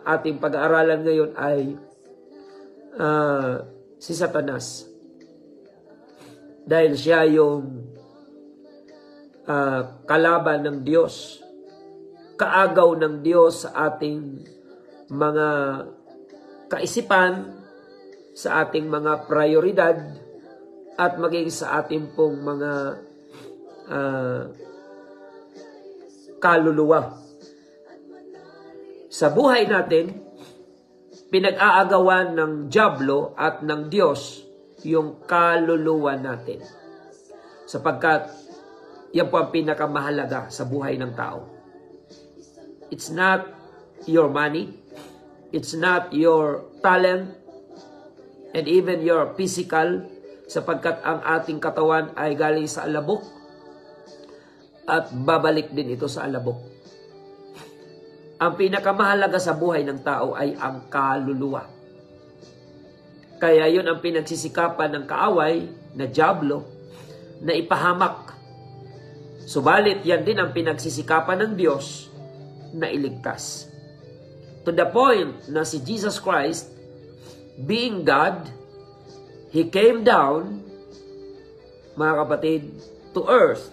ating pag-aaralan ngayon ay si Satanas. Dahil siya yung kalaban ng Diyos, kaagaw ng Diyos sa ating mga kaisipan, sa ating mga prioridad, at maging sa ating pong mga kaluluwa. Sa buhay natin, pinag-aagawan ng dyablo at ng Diyos yung kaluluwa natin. Sapagkat yan po ang pinakamahalaga sa buhay ng tao. It's not your money, it's not your talent, and even your physical, sapagkat ang ating katawan ay galing sa alabok at babalik din ito sa alabok. Ang pinakamahalaga sa buhay ng tao ay ang kaluluwa. Kaya yun ang pinagsisikapan ng kaaway na dyablo na ipahamak. Subalit yan din ang pinagsisikapan ng Diyos na iligtas. To the point na si Jesus Christ, being God, He came down, mga kapatid, to earth.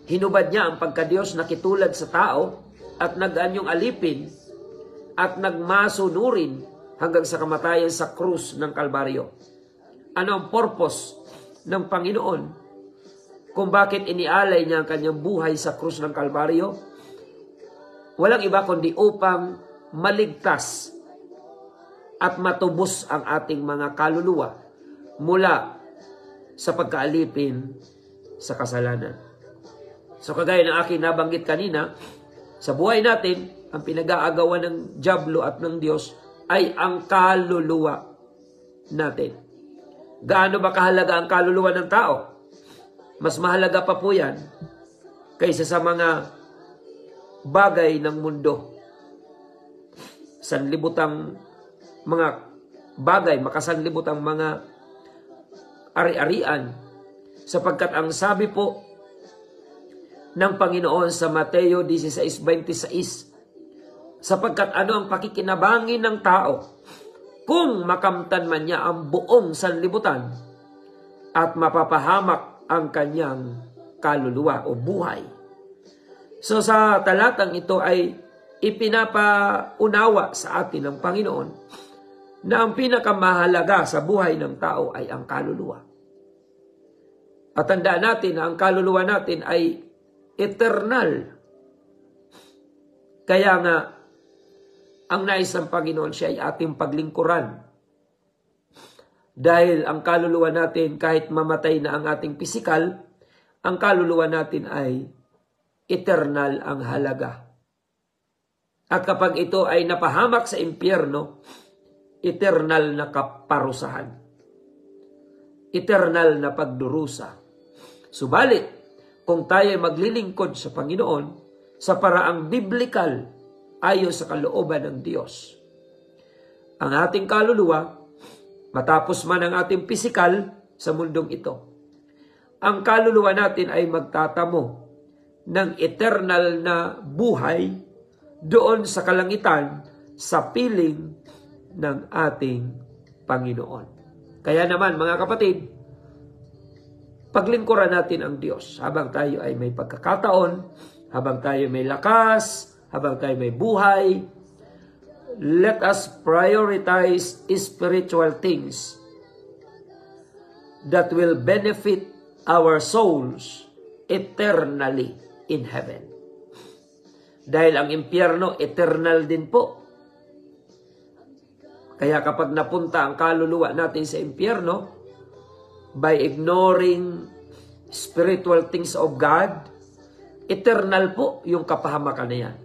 Hinubad niya ang pagka-Diyos na kitulad sa tao at nag-anyong alipin at nagmasunurin hanggang sa kamatayan sa krus ng Kalbaryo. Ano ang purpose ng Panginoon kung bakit inialay niya ang kanyang buhay sa krus ng Kalbaryo? Walang iba kundi upang maligtas at matubos ang ating mga kaluluwa mula sa pagkaalipin sa kasalanan. So kagaya ng aking nabanggit kanina, sa buhay natin, ang pinag-aagawan ng dyablo at ng Diyos ay ang kaluluwa natin. Gaano ba kahalaga ang kaluluwa ng tao? Mas mahalaga pa po yan kaysa sa mga bagay ng mundo. Sanlibutang mga bagay, makasanlibutang mga ari-arian. Sapagkat ang sabi po ng Panginoon sa Mateo 16:26, sapagkat ano ang pakikinabangin ng tao kung makamtan man niya ang buong sanlibutan at mapapahamak ang kanyang kaluluwa o buhay. So sa talatang ito ay ipinapaunawa sa atin ng Panginoon na ang pinakamahalaga sa buhay ng tao ay ang kaluluwa. At tandaan natin na ang kaluluwa natin ay eternal. Kaya nga, ang nais ng Panginoon siya ay ating paglingkuran. Dahil ang kaluluwa natin, kahit mamatay na ang ating pisikal, ang kaluluwa natin ay eternal ang halaga. At kapag ito ay napahamak sa impyerno, eternal na kaparusahan. Eternal na pagdurusa. Subalit, kung tayo ay maglilingkod sa Panginoon sa paraang biblikal ayon sa kalooban ng Diyos, ang ating kaluluwa, matapos man ang ating pisikal sa mundong ito, ang kaluluwa natin ay magtatamo ng eternal na buhay doon sa kalangitan sa piling ng ating Panginoon. Kaya naman mga kapatid, paglingkuran natin ang Diyos habang tayo ay may pagkakataon, habang tayo may lakas, habang tayo may buhay. Let us prioritize spiritual things that will benefit our souls eternally in heaven. Dahil ang impyerno, eternal din po. Kaya kapag napunta ang kaluluwa natin sa impyerno, by ignoring spiritual things of God, eternal po yung kapahamakan na yan.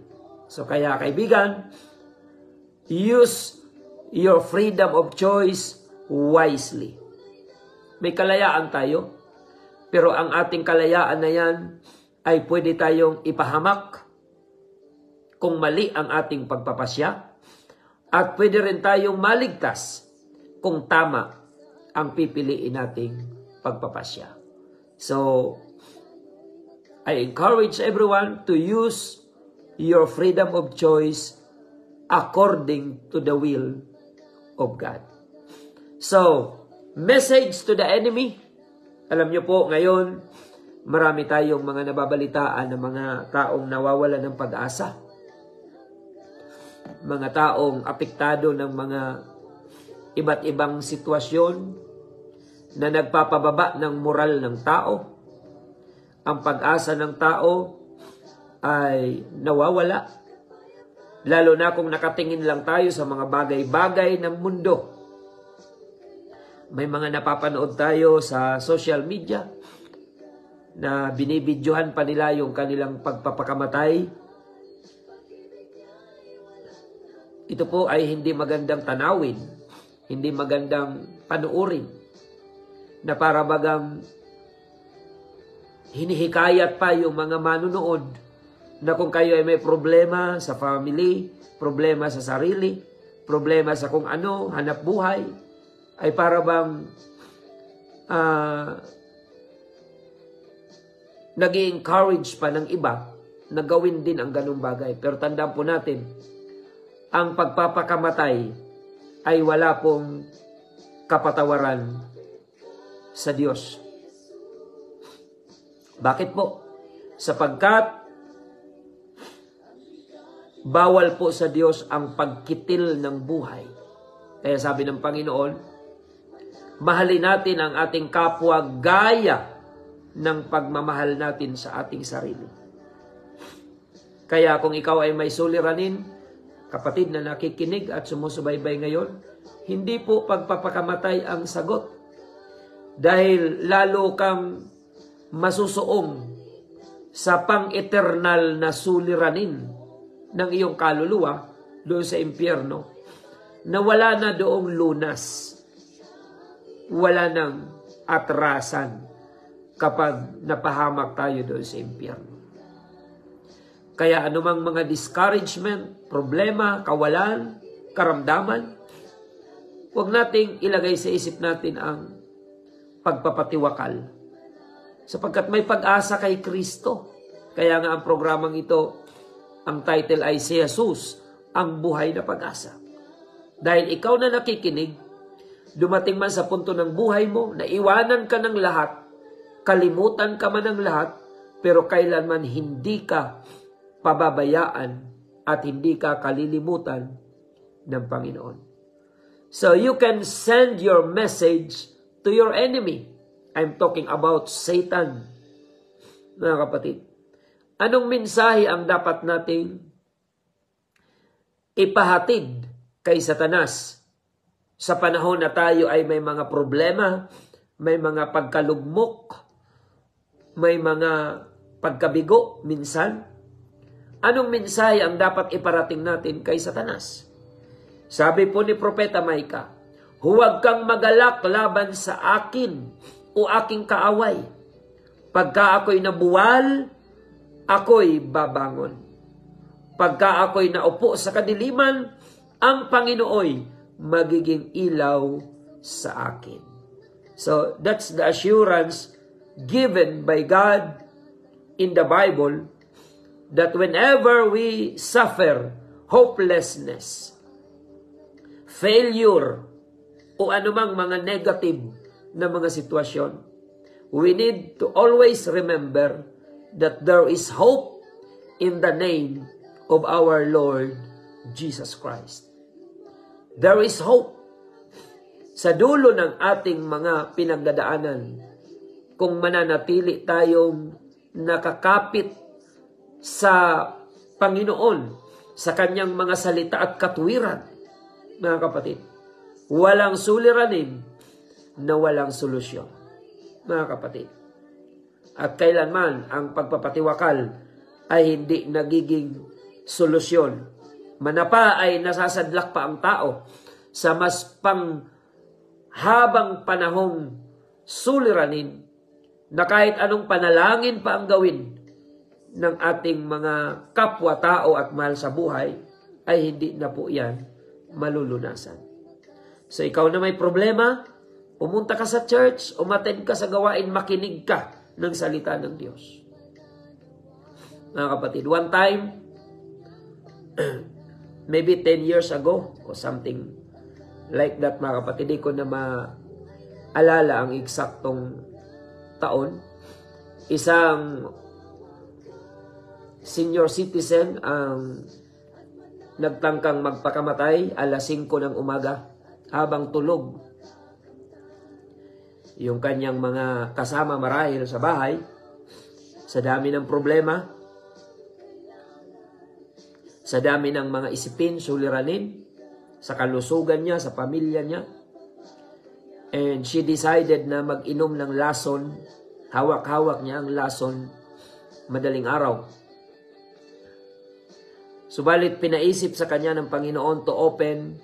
So kaya kaibigan, use your freedom of choice wisely. May kalayaan tayo, pero ang ating kalayaan na yan ay pwede tayong ipahamak kung mali ang ating pagpapasya, at pwede rin tayong maligtas kung tama ang pipiliin nating pagpapasya. So, I encourage everyone to use your freedom of choice according to the will of God. So, message to the enemy. Alam niyo po, ngayon, marami tayong mga nababalitaan ng mga taong nawawala ng pag-asa. Mga taong apektado ng mga iba't ibang sitwasyon na nagpapababa ng moral ng tao. Ang pag-asa ng tao ay nawawala. Lalo na kung nakatingin lang tayo sa mga bagay-bagay ng mundo. May mga napapanood tayo sa social media na binibidyohan pa nila yung kanilang pagpapakamatay. Ito po ay hindi magandang tanawin, hindi magandang panuurin, na para bagang hinihikayat pa yung mga manunood na kung kayo ay may problema sa family, problema sa sarili, problema sa kung ano, hanap buhay, ay para bang nag-i-encourage pa ng iba na gawin din ang ganung bagay. Pero tandaan po natin, ang pagpapakamatay ay wala pong kapatawaran sa Diyos. Bakit po? Sapagkat bawal po sa Diyos ang pagkitil ng buhay. Kaya sabi ng Panginoon, mahalin natin ang ating kapwa gaya ng pagmamahal natin sa ating sarili. Kaya kung ikaw ay may suliranin, kapatid na nakikinig at sumusubaybay ngayon, hindi po pagpapakamatay ang sagot. Dahil lalo kang masusuong sa pang-eternal na suliranin ng iyong kaluluwa doon sa impyerno, na wala na doong lunas, wala nang atrasan kapag napahamak tayo doon sa impyerno. Kaya anumang mga discouragement, problema, kawalan, karamdaman, huwag nating ilagay sa isip natin ang pagpapatiwakal. Sapagkat may pag-asa kay Kristo. Kaya nga ang programang ito, ang title ay si Jesus, ang buhay na pag-asa. Dahil ikaw na nakikinig, dumating man sa punto ng buhay mo, na iwanan ka ng lahat, kalimutan ka man ng lahat, pero kailanman hindi ka pababayaan at hindi ka kalilimutan ng Panginoon. So you can send your message to your enemy. I'm talking about Satan. Mga kapatid, anong mensahe ang dapat nating ipahatid kay Satanas sa panahon na tayo ay may mga problema, may mga pagkalugmok, may mga pagkabigo minsan? Anong mensahe ang dapat iparating natin kay Satanas? Sabi po ni Propeta Micah, huwag kang magalak laban sa akin o aking kaaway. Pagka ako'y nabuwal, ako'y babangon. Pagka ako'y naupo sa kadiliman, ang Panginooy magiging ilaw sa akin. So that's the assurance given by God in the Bible, that whenever we suffer hopelessness, failure, o anumang mga negative na mga sitwasyon, we need to always remember that there is hope in the name of our Lord Jesus Christ. There is hope sa dulo ng ating mga pinagdadaanan kung mananatili tayong nakakapit sa Panginoon, sa kanyang mga salita at katuwiran. Mga kapatid, walang suliranin na walang solusyon. Mga kapatid, at kailanman ang pagpapatiwakal ay hindi nagiging solusyon. Manapa ay nasasadlak pa ang tao sa mas panghabang panahong suliranin, na kahit anong panalangin pa ang gawin ng ating mga kapwa-tao at mahal sa buhay, ay hindi na po yan malulunasan. So ikaw na may problema, pumunta ka sa church, umattend ka sa gawain, makinig ka ng salita ng Diyos. Mga kapatid, one time, maybe 10 years ago or something like that, mga kapatid. Di ko na maalala ang eksaktong taon. Isang senior citizen ang nagtangkang magpakamatay alas 5 ng umaga habang tulog. Yung kanyang mga kasama marahil sa bahay, sa dami ng problema, sa dami ng mga isipin, suliranin, sa kalusugan niya, sa pamilya niya. And she decided na mag-inom ng lason. Hawak-hawak niya ang lason madaling araw. Subalit pinaisip sa kanya ng Panginoon to open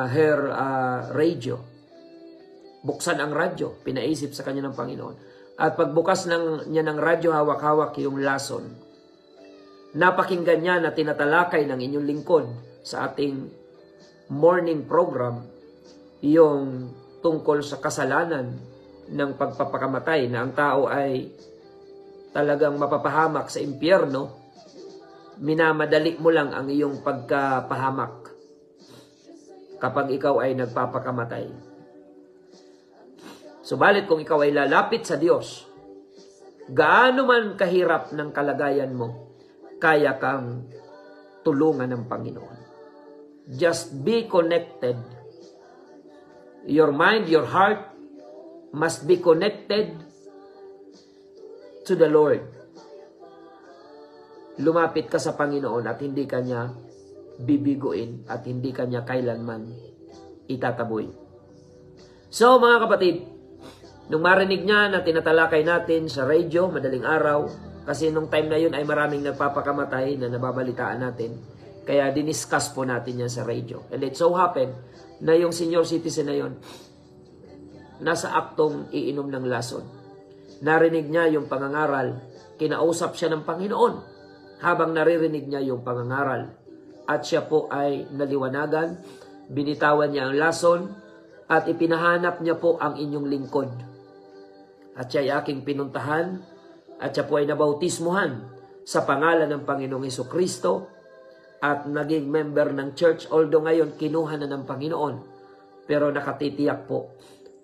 her radio. Buksan ang radyo. Pinaisip sa kanya ng Panginoon. At pagbukas niya ng radyo, hawak-hawak yung lason. Napakinggan niya na tinatalakay ng inyong lingkod sa ating morning program yung tungkol sa kasalanan ng pagpapakamatay, na ang tao ay talagang mapapahamak sa impyerno. Minamadali mo lang ang iyong pagkapahamak kapag ikaw ay nagpapakamatay. Subalit kung ikaw ay lalapit sa Diyos, gaano man kahirap ng kalagayan mo, kaya kang tulungan ng Panginoon. Just be connected. Your mind, your heart must be connected to the Lord. Lumapit ka sa Panginoon at hindi ka niya bibiguin at hindi ka niya kailanman itataboy. So mga kapatid, nung marinig niya na tinatalakay natin sa radio madaling araw, kasi nung time na yun ay maraming nagpapakamatay na nababalitaan natin, kaya diniscuss po natin yan sa radio. And it so happened na yung senior citizen na yun, nasa aktong iinom ng lason. Narinig niya yung pangangaral, kinausap siya ng Panginoon habang naririnig niya yung pangangaral. At siya po ay naliwanagan, binitawan niya ang lason, at ipinahanap niya po ang inyong lingkod. At siya ay aking pinuntahan, at siya po ay nabautismuhan sa pangalan ng Panginoong Hesukristo, at naging member ng church, although ngayon kinuha na ng Panginoon. Pero nakatitiyak po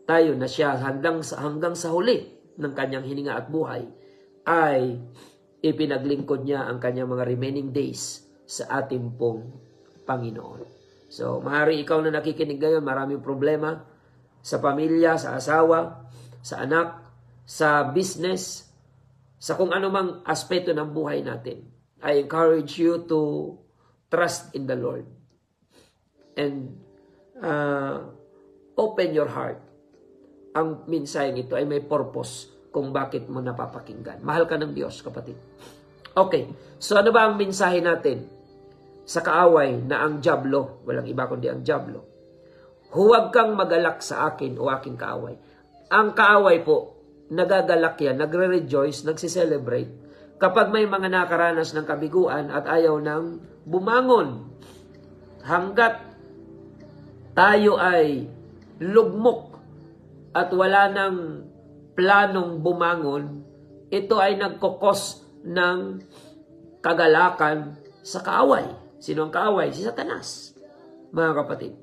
tayo na siya hanggang sa huli ng kanyang hininga at buhay ay ipinaglingkod niya ang kanyang mga remaining days sa ating pong Panginoon. So, maaari ikaw na nakikinig ngayon, maraming problema sa pamilya, sa asawa, sa anak, sa business, sa kung anumang aspeto ng buhay natin. I encourage you to trust in the Lord and open your heart. Ang mensaheng ito ay may purpose kung bakit mo napapakinggan. Mahal ka ng Diyos, kapatid. Okay, so ano ba ang mensahe natin sa kaaway na ang dyablo? Walang iba kundi ang dyablo. Huwag kang magalak sa akin o aking kaaway. Ang kaaway po, nagagalak yan, nagre-rejoice, nagsiselebrate kapag may mga nakaranas ng kabiguan at ayaw ng bumangon. Hanggat tayo ay lugmok at wala ng planong bumangon, ito ay nagkokos ng kagalakan sa kaaway. Sino ang kaaway? Si Satanas, mga kapatid.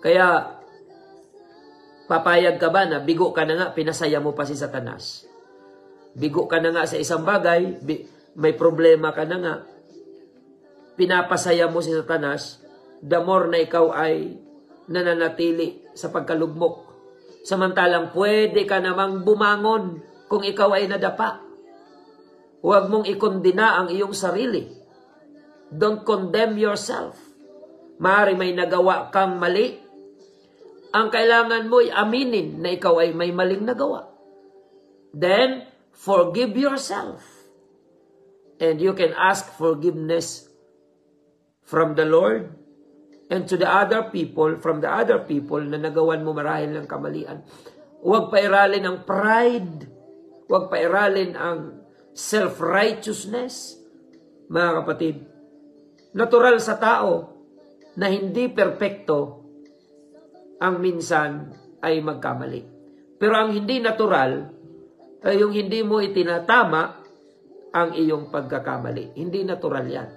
Kaya, papayag ka ba na bigo ka na nga, pinasaya mo pa si Satanas? Bigo ka na nga sa isang bagay, may problema ka na nga, pinapasaya mo si Satanas, the more na ikaw ay nananatili sa pagkalugmok. Samantalang pwede ka namang bumangon kung ikaw ay nadapa. Huwag mong ikondena ang iyong sarili. Don't condemn yourself. Maaari may nagawa kang mali. Ang kailangan mo ay aminin na ikaw ay may maling nagawa. Then, forgive yourself. And you can ask forgiveness from the Lord and to the other people, from the other people na nagawan mo marahil ng kamalian. Huwag pairalin ang pride. Huwag pairalin ang self-righteousness. Mga kapatid, natural sa tao na hindi perpekto ang minsan ay magkamali. Pero ang hindi natural ay yung hindi mo itinatama ang iyong pagkakamali. Hindi natural yan.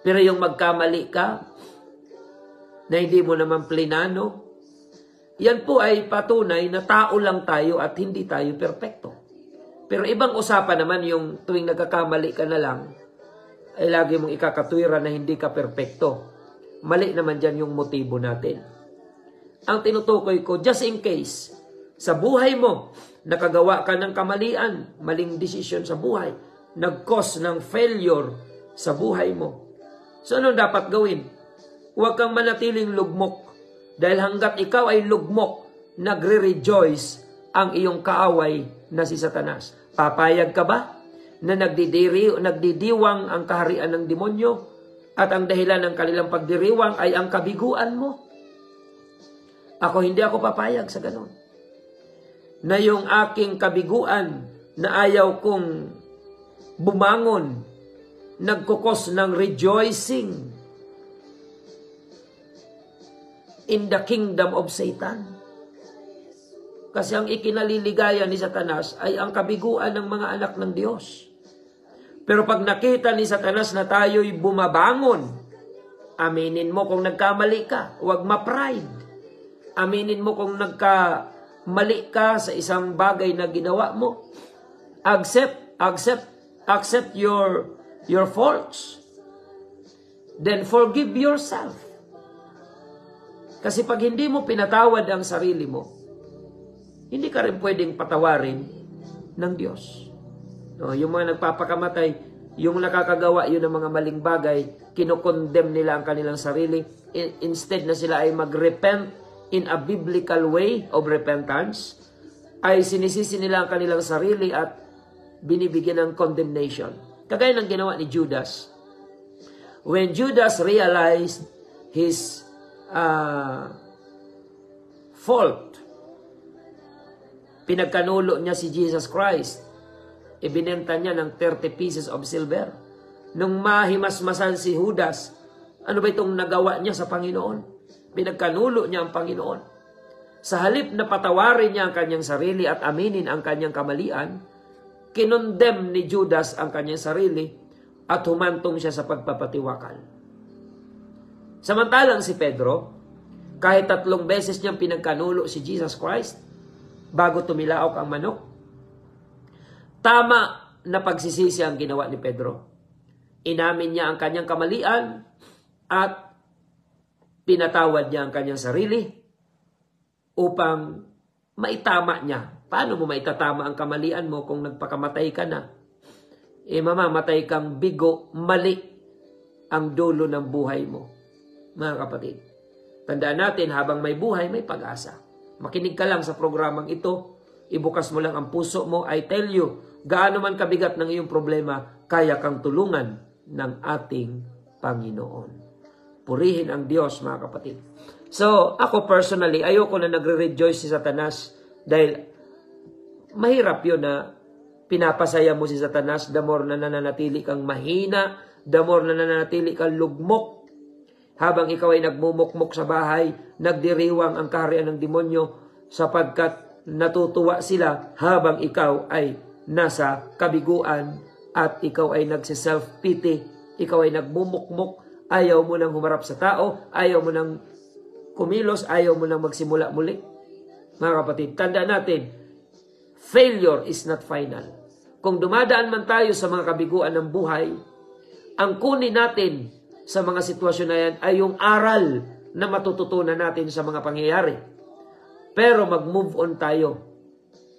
Pero yung magkamali ka, na hindi mo naman plinano, yan po ay patunay na tao lang tayo at hindi tayo perpekto. Pero ibang usapan naman yung tuwing nagkakamali ka na lang, ay lagi mong ikakatwira na hindi ka perpekto. Mali naman dyan yung motibo natin. Ang tinutukoy ko, just in case, sa buhay mo, nakagawa ka ng kamalian, maling desisyon sa buhay, nag-cause ng failure sa buhay mo. So ano dapat gawin? Huwag kang manatiling lugmok. Dahil hanggat ikaw ay lugmok, nagre-rejoice ang iyong kaaway na si Satanas. Papayag ka ba na nagdidiwang ang kaharian ng demonyo at ang dahilan ng kanilang pagdiriwang ay ang kabiguan mo? Hindi ako papayag sa ganon. Na yung aking kabiguan na ayaw kong bumangon, nagkukos ng rejoicing in the kingdom of Satan. Kasi ang ikinaliligaya ni Satanas ay ang kabiguan ng mga anak ng Diyos. Pero pag nakita ni Satanas na tayo'y bumabangon, aminin mo kung nagkamali ka, huwag ma-pride. Aminin mo kung nagkamali ka sa isang bagay na ginawa mo. Accept your faults. Then forgive yourself. Kasi pag hindi mo pinatawad ang sarili mo, hindi ka rin pwedeng patawarin ng Diyos. No, yung mga nagpapakamatay, yung nakakagawa yun ng mga maling bagay, kinokondemn nila ang kanilang sarili. Instead na sila ay mag-repent in a biblical way of repentance, ay sinisisi nila ang kanilang sarili at binibigyan ng condemnation. Kagaya ng ginawa ni Judas. When Judas realized his fault, pinagkanulo niya si Jesus Christ, ibinenta niya ng 30 pieces of silver. Nung mahimasmasan si Judas, ano ba itong nagawa niya sa Panginoon? Pinagkanulo niya ang Panginoon. Sa halip na patawarin niya ang kanyang sarili at aminin ang kanyang kamalian, kinondem ni Judas ang kanyang sarili at humantong siya sa pagpapatiwakal. Samantalang si Pedro, kahit 3 beses niyang pinagkanulo si Jesus Christ bago tumilaok ang manok, tama na pagsisisi ang ginawa ni Pedro. Inamin niya ang kanyang kamalian at pinatawad niya ang kanyang sarili upang maitama niya. Paano mo maitatama ang kamalian mo kung nagpakamatay ka na? Mamamatay kang bigo, mali ang dulo ng buhay mo. Mga kapatid, tandaan natin, habang may buhay, may pag-asa. Makinig ka lang sa programang ito, ibukas mo lang ang puso mo. I tell you, gaano man kabigat ng iyong problema, kaya kang tulungan ng ating Panginoon. Purihin ang Diyos, mga kapatid. So, ako personally, ayoko na nagre-rejoice si Satanas dahil mahirap yun na pinapasaya mo si Satanas, the more na nananatili kang mahina, the more na nananatili kang lugmok. Habang ikaw ay nagmumukmok sa bahay, nagdiriwang ang kaharian ng demonyo sapagkat natutuwa sila habang ikaw ay nasa kabiguan at ikaw ay nagsi-self-pity, ikaw ay nagmumukmok, ayaw mo nang humarap sa tao, ayaw mo nang kumilos, ayaw mo nang magsimula muli. Mga kapatid, tandaan natin, failure is not final. Kung dumadaan man tayo sa mga kabiguan ng buhay, ang kunin natin sa mga sitwasyon na yan ay yung aral na matututunan natin sa mga pangyayari. Pero mag-move on tayo.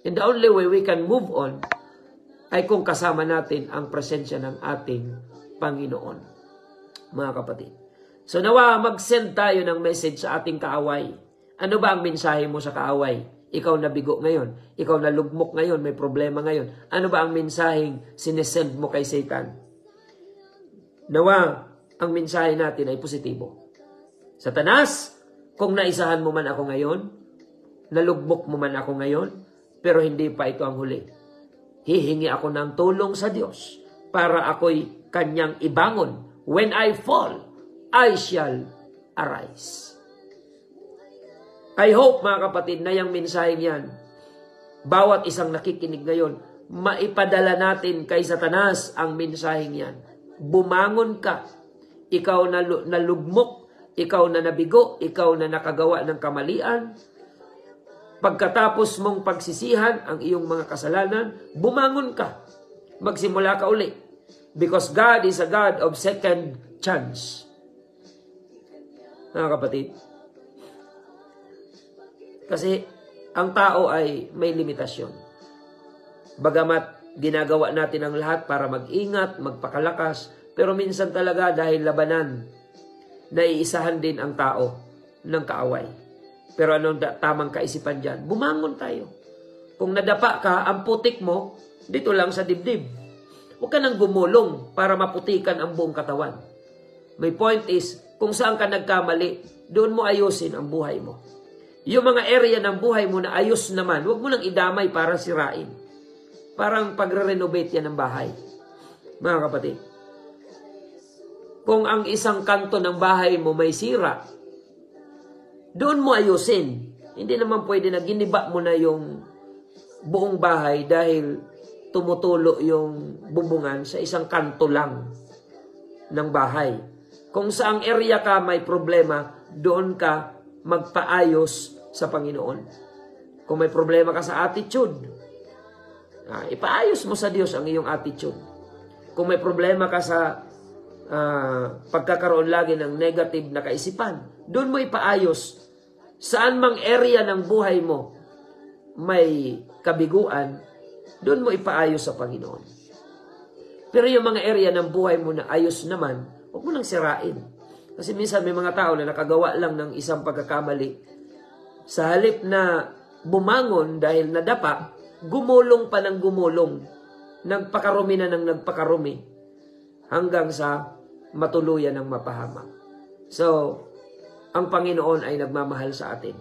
And the only way we can move on ay kung kasama natin ang presensya ng ating Panginoon. Mga kapatid. So nawa mag-send tayo ng message sa ating kaaway. Ano ba ang mensahe mo sa kaaway? Ikaw na bigo ngayon. Ikaw na lugmok ngayon. May problema ngayon. Ano ba ang mensaheng sinesend mo kay Satan? Nawa ang mensahe natin ay positibo. Satanas, kung naisahan mo man ako ngayon, nalugmok mo man ako ngayon, pero hindi pa ito ang huli. Hihingi ako ng tulong sa Diyos para ako'y kanyang ibangon. When I fall, I shall arise. I hope, mga kapatid, na yung mensahe niyan, bawat isang nakikinig ngayon, maipadala natin kay Satanas ang mensaheng yan. Bumangon ka. Ikaw na nalugmok, ikaw na nabigo, ikaw na nakagawa ng kamalian. Pagkatapos mong pagsisihan ang iyong mga kasalanan, bumangon ka. Magsimula ka uli. Because God is a God of second chance. Mga kapatid. Kasi ang tao ay may limitasyon. Bagamat ginagawa natin ang lahat para mag-ingat, magpakalakas, pero minsan talaga dahil labanan, naiisahan din ang tao ng kaaway. Pero anong tamang kaisipan dyan? Bumangon tayo. Kung nadapa ka, ang putik mo, dito lang sa dibdib. Huwag ka nang gumulong para maputikan ang buong katawan. My point is, kung saan ka nagkamali, doon mo ayusin ang buhay mo. Yung mga area ng buhay mo na ayos naman, huwag mo nang idamay para sirain. Parang pagre-renovate yan ng bahay. Mga kapatid. Kung ang isang kanto ng bahay mo may sira, doon mo ayusin. Hindi naman pwede na giniba mo na yung buong bahay dahil tumutulo yung bubungan sa isang kanto lang ng bahay. Kung saang area ka may problema, doon ka magpaayos sa Panginoon. Kung may problema ka sa attitude, ipaayos mo sa Diyos ang iyong attitude. Kung may problema ka sa pagkakaroon lagi ng negative na kaisipan, doon mo ipaayos. Saan mang area ng buhay mo may kabiguan, doon mo ipaayos sa Panginoon. Pero yung mga area ng buhay mo na ayos naman, huwag mo nang sirain. Kasi minsan may mga tao na nakagawa lang ng isang pagkakamali. Sa halip na bumangon dahil nadapa, gumulong pa ng gumulong. Nagpakarumi na ng nagpakarumi. Hanggang sa matuluyan ng mapahamak. So, ang Panginoon ay nagmamahal sa atin.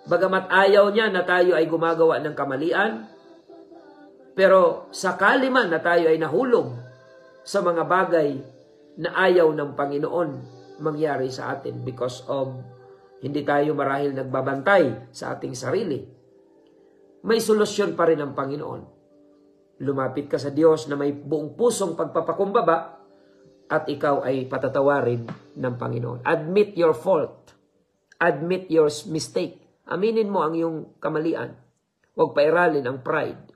Bagamat ayaw niya na tayo ay gumagawa ng kamalian, pero sakali man na tayo ay nahulog sa mga bagay na ayaw ng Panginoon mangyari sa atin because of hindi tayo marahil nagbabantay sa ating sarili, may solusyon pa rin ang Panginoon. Lumapit ka sa Diyos na may buong pusong pagpapakumbaba at ikaw ay patatawarin ng Panginoon. Admit your fault. Admit your mistake. Aminin mo ang iyong kamalian. Huwag pairalin ang pride.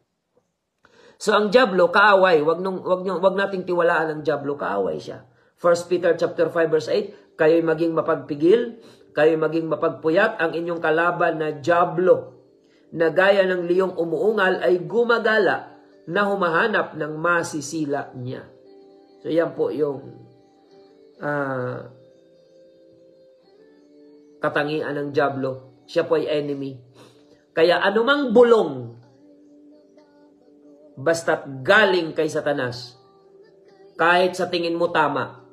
So ang diablo, kaaway. Wag nating tiwalaan ang diablo, kaaway siya. 1 Peter chapter 5 verse 8, kayo'y maging mapagpigil, kayo'y maging mapagpuyat, ang inyong kalaban na diablo, na gaya ng liyong umuungal ay gumagala na humahanap ng masisila niya. So yan po yung katangian ng diablo. Siya po ay enemy. Kaya anumang bulong, basta't galing kay Satanas, kahit sa tingin mo tama,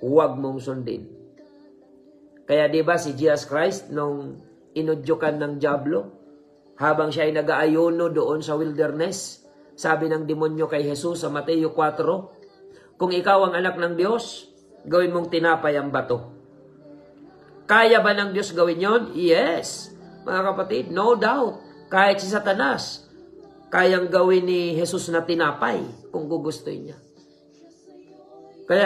huwag mong sundin. Kaya diba si Jesus Christ, nung inudyukan ng diablo, habang siya ay nag-aayuno doon sa wilderness, sabi ng demonyo kay Jesus sa Mateo 4, kung ikaw ang anak ng Diyos, gawin mong tinapay ang bato. Kaya ba ng Diyos gawin yon? Yes. Mga kapatid, no doubt. Kahit si Satanas, kayang gawin ni Jesus na tinapay kung gugustuhin niya. Kaya